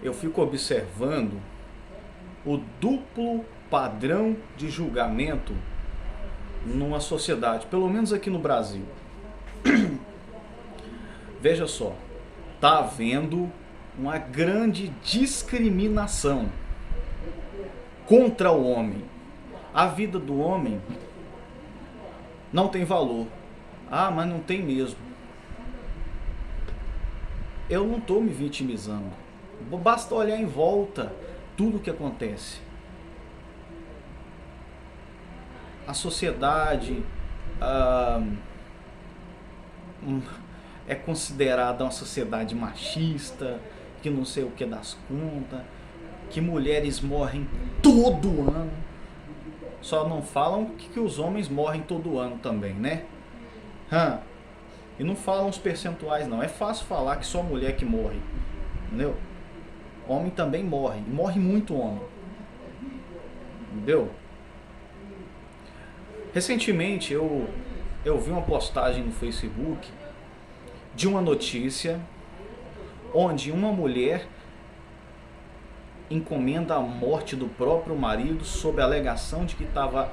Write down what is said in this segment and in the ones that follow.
eu fico observando o duplo padrão de julgamento numa sociedade, pelo menos aqui no Brasil. Veja só, tá havendo uma grande discriminação contra o homem. A vida do homem não tem valor. Ah, mas não tem mesmo. Eu não estou me vitimizando. Basta olhar em volta tudo o que acontece. A sociedade é considerada uma sociedade machista, que não sei o que das contas, que mulheres morrem todo ano. Só não falam que os homens morrem todo ano também, né? E não falam os percentuais não. É fácil falar que só mulher que morre, entendeu? Homem também morre, e morre muito homem, entendeu? Recentemente eu vi uma postagem no Facebook de uma notícia onde uma mulher encomenda a morte do próprio marido sob a alegação de que estava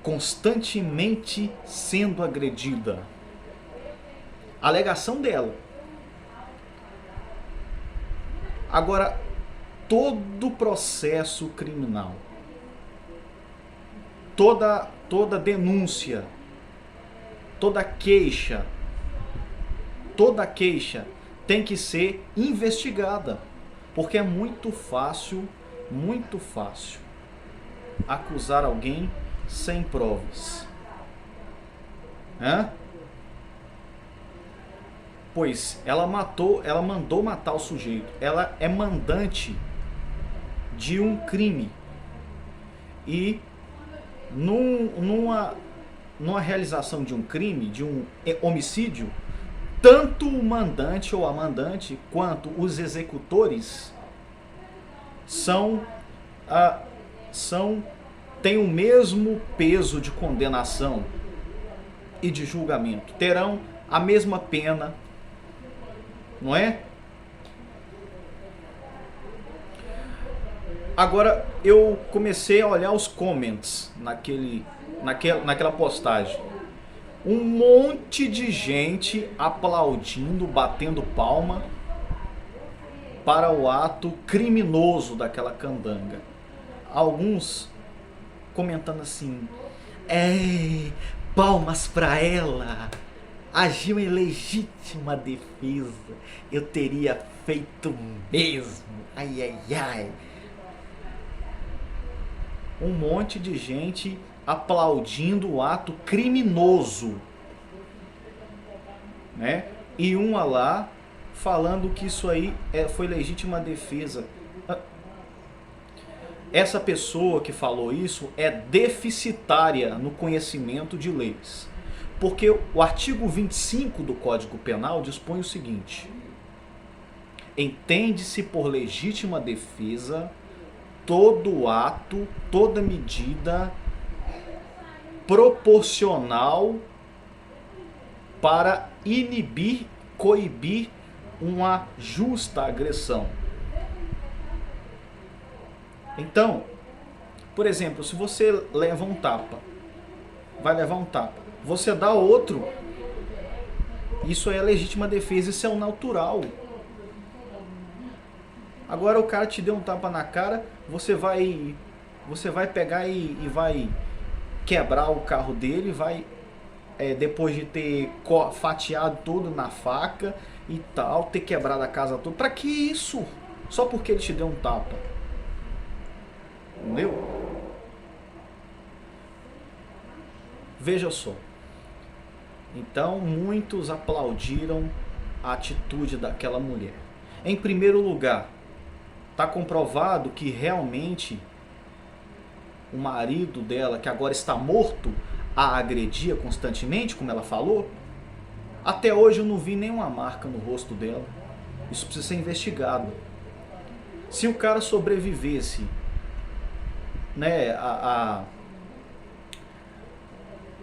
constantemente sendo agredida. A alegação dela. Agora, todo processo criminal, toda denúncia, toda queixa tem que ser investigada, porque é muito fácil acusar alguém sem provas. Pois ela mandou matar o sujeito. Ela é mandante de um crime. E numa realização de um crime, de um homicídio, tanto o mandante ou a mandante quanto os executores têm o mesmo peso de condenação e de julgamento. Terão a mesma pena, não é? Agora eu comecei a olhar os comments naquela postagem. Um monte de gente aplaudindo, batendo palma para o ato criminoso daquela candanga. Alguns comentando assim: palmas para ela, agiu em legítima defesa, eu teria feito mesmo, ai ai ai. Um monte de gente aplaudindo o ato criminoso, né? E uma lá falando que isso aí foi legítima defesa. Essa pessoa que falou isso é deficitária no conhecimento de leis. Porque o artigo 25 do Código Penal dispõe o seguinte: entende-se por legítima defesa todo ato, toda medida proporcional para inibir, coibir uma justa agressão. Então, por exemplo, se você leva um tapa, vai levar um tapa, você dá outro, isso é legítima defesa, isso é o natural. Agora o cara te deu um tapa na cara, você vai pegar e vai quebrar o carro dele, vai depois de ter fatiado tudo na faca e tal, ter quebrado a casa toda. Pra que isso? Só porque ele te deu um tapa. Entendeu? Veja só. Então muitos aplaudiram a atitude daquela mulher. Em primeiro lugar, está comprovado que realmente o marido dela, que agora está morto, a agredia constantemente, como ela falou. Até hoje eu não vi nenhuma marca no rosto dela. Isso precisa ser investigado. Se o cara sobrevivesse, né,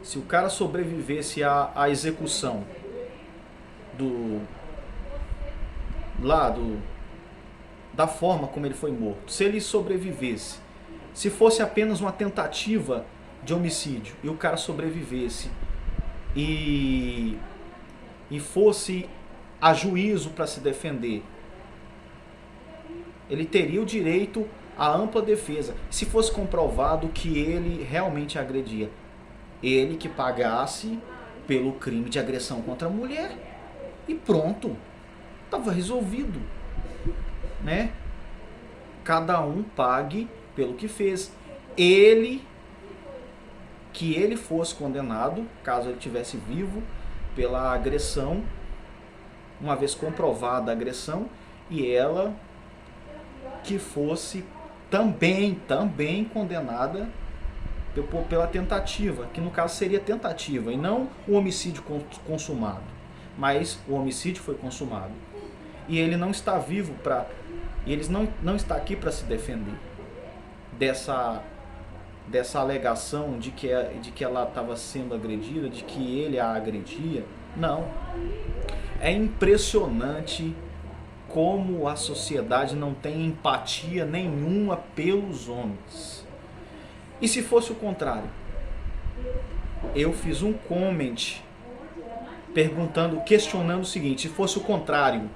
se o cara sobrevivesse à execução da forma como ele foi morto, se ele sobrevivesse, se fosse apenas uma tentativa de homicídio e o cara sobrevivesse e fosse a juízo para se defender, ele teria o direito à ampla defesa, se fosse comprovado que ele realmente agredia. Ele que pagasse pelo crime de agressão contra a mulher e pronto, estava resolvido, né? Cada um pague pelo que fez. Que ele fosse condenado, caso ele estivesse vivo, pela agressão, uma vez comprovada a agressão, e ela que fosse também condenada pela tentativa, que no caso seria tentativa, e não o homicídio consumado. Mas o homicídio foi consumado. E ele não está vivo para... Ele não está aqui para se defender dessa alegação de que ela estava sendo agredida, de que ele a agredia. Não. É impressionante como a sociedade não tem empatia nenhuma pelos homens. E se fosse o contrário? Eu fiz um comment questionando o seguinte: se fosse o contrário,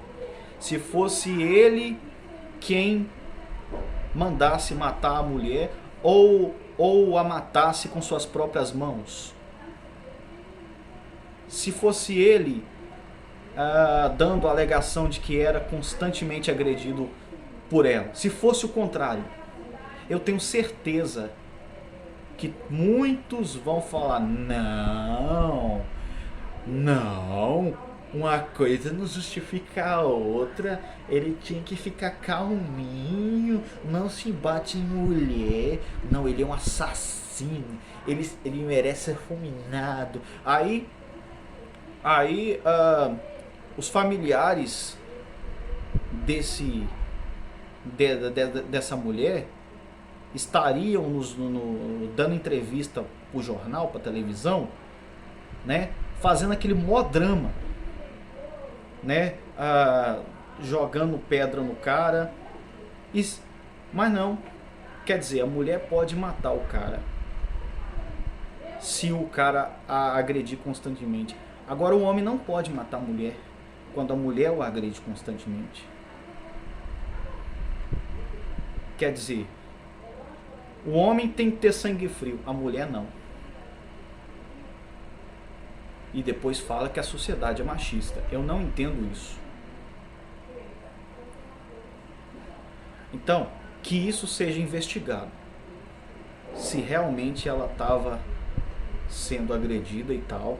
se fosse ele quem mandasse matar a mulher ou a matasse com suas próprias mãos, se fosse ele dando a alegação de que era constantemente agredido por ela, se fosse o contrário, eu tenho certeza que muitos vão falar: não, uma coisa não justifica a outra, ele tinha que ficar calminho, não se bate em mulher, não, ele é um assassino, ele merece ser fulminado. Aí os familiares dessa mulher estariam dando entrevista pro jornal, pra televisão, né, fazendo aquele mó drama, né, jogando pedra no cara, mas não, quer dizer, a mulher pode matar o cara se o cara a agredir constantemente. Agora o homem não pode matar a mulher quando a mulher o agride constantemente. Quer dizer, o homem tem que ter sangue frio, a mulher não. E depois fala que a sociedade é machista. Eu não entendo isso. Então, que isso seja investigado. Se realmente ela estava sendo agredida e tal,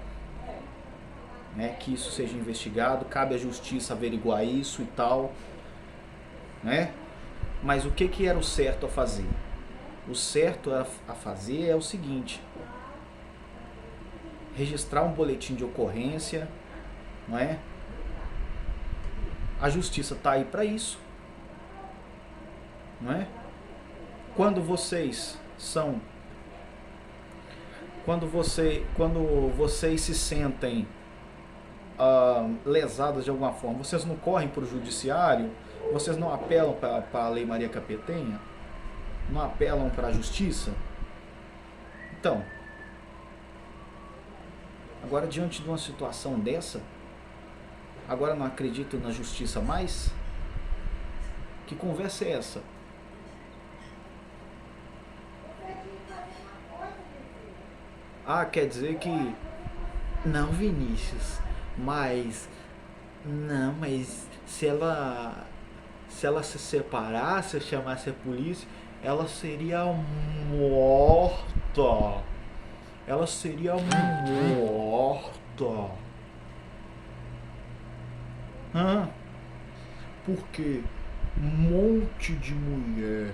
né? Que isso seja investigado, cabe à justiça averiguar isso e tal, né? Mas o que era o certo a fazer? O certo a fazer é o seguinte: registrar um boletim de ocorrência, não é? A justiça está aí para isso, não é? Quando vocês se sentem lesadas de alguma forma, vocês não correm para o judiciário, vocês não apelam para a Lei Maria Capetenha, não apelam para a justiça. Então, agora diante de uma situação dessa, agora não acredito na justiça mais? Que conversa é essa? Quer dizer que... Não, Vinícius, mas se ela se separasse, chamasse a polícia, ela seria morta. Ela seria morta. Porque um monte de mulher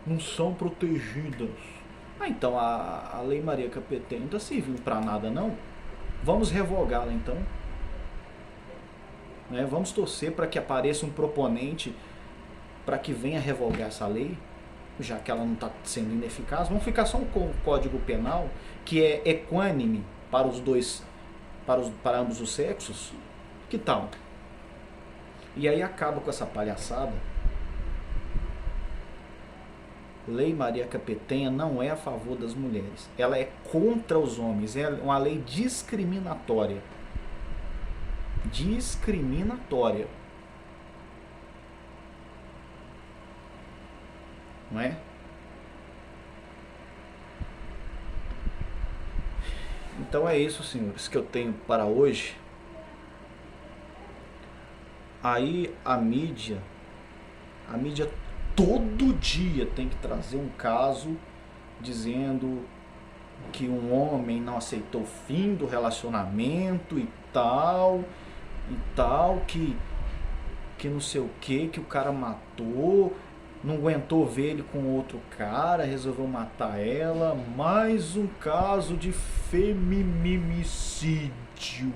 não são protegidas. Então a Lei Maria Capetenha não está servindo para nada, não? Vamos revogá-la então. Né? Vamos torcer para que apareça um proponente para que venha revogar essa lei, já que ela não está sendo ineficaz. Vamos ficar só um Código Penal que é equânime para os dois, para ambos os sexos. Que tal? E aí acaba com essa palhaçada. Lei Maria Capetenha não é a favor das mulheres. Ela é contra os homens. É uma lei discriminatória. Discriminatória. Não é? Então é isso, senhores, que eu tenho para hoje. Aí a mídia todo dia tem que trazer um caso dizendo que um homem não aceitou o fim do relacionamento e tal, que não sei o que o cara matou, não aguentou ver ele com outro cara, resolveu matar ela. Mais um caso de feminicídio.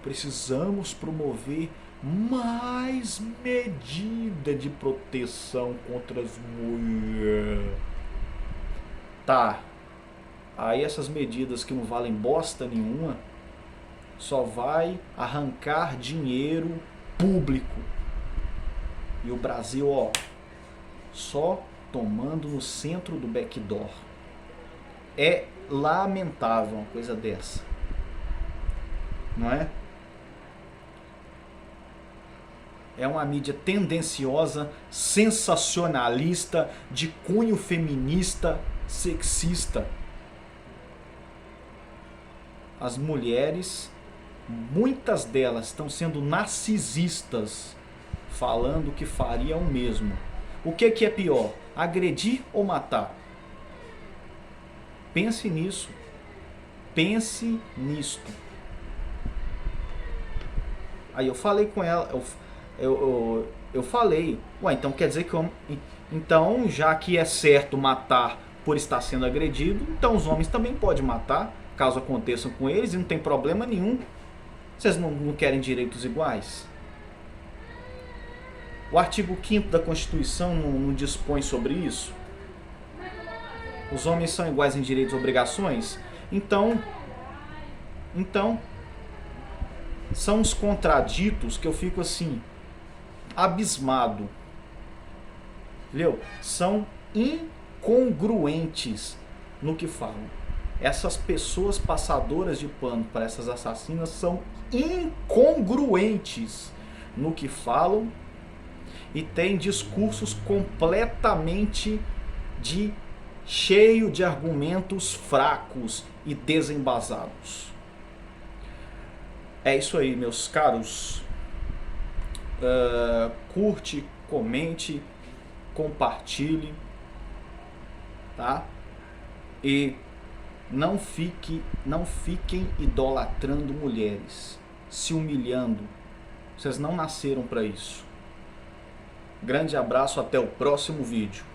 Precisamos promover mais medida de proteção contra as mulheres. Tá. Aí essas medidas que não valem bosta nenhuma só vai arrancar dinheiro público. E o Brasil, ó, só tomando no centro do backdoor. É lamentável uma coisa dessa. Não é? É uma mídia tendenciosa, sensacionalista, de cunho feminista, sexista. As mulheres, muitas delas estão sendo narcisistas, falando que fariam o mesmo. O que é pior? Agredir ou matar? Pense nisso. Pense nisto. Aí eu falei com ela, eu falei, ué, então quer dizer que então, já que é certo matar por estar sendo agredido, então os homens também podem matar, caso aconteçam com eles, e não tem problema nenhum. Vocês não querem direitos iguais? O artigo 5º da Constituição não dispõe sobre isso? Os homens são iguais em direitos e obrigações? Então, são os contraditos que eu fico assim, abismado. Entendeu? São incongruentes no que falam. Essas pessoas passadoras de pano para essas assassinas são incongruentes no que falam e têm discursos completamente cheio de argumentos fracos e desembasados. É isso aí, meus caros. Curte, comente, compartilhe, tá? E não fiquem idolatrando mulheres, se humilhando. Vocês não nasceram para isso. Grande abraço, até o próximo vídeo.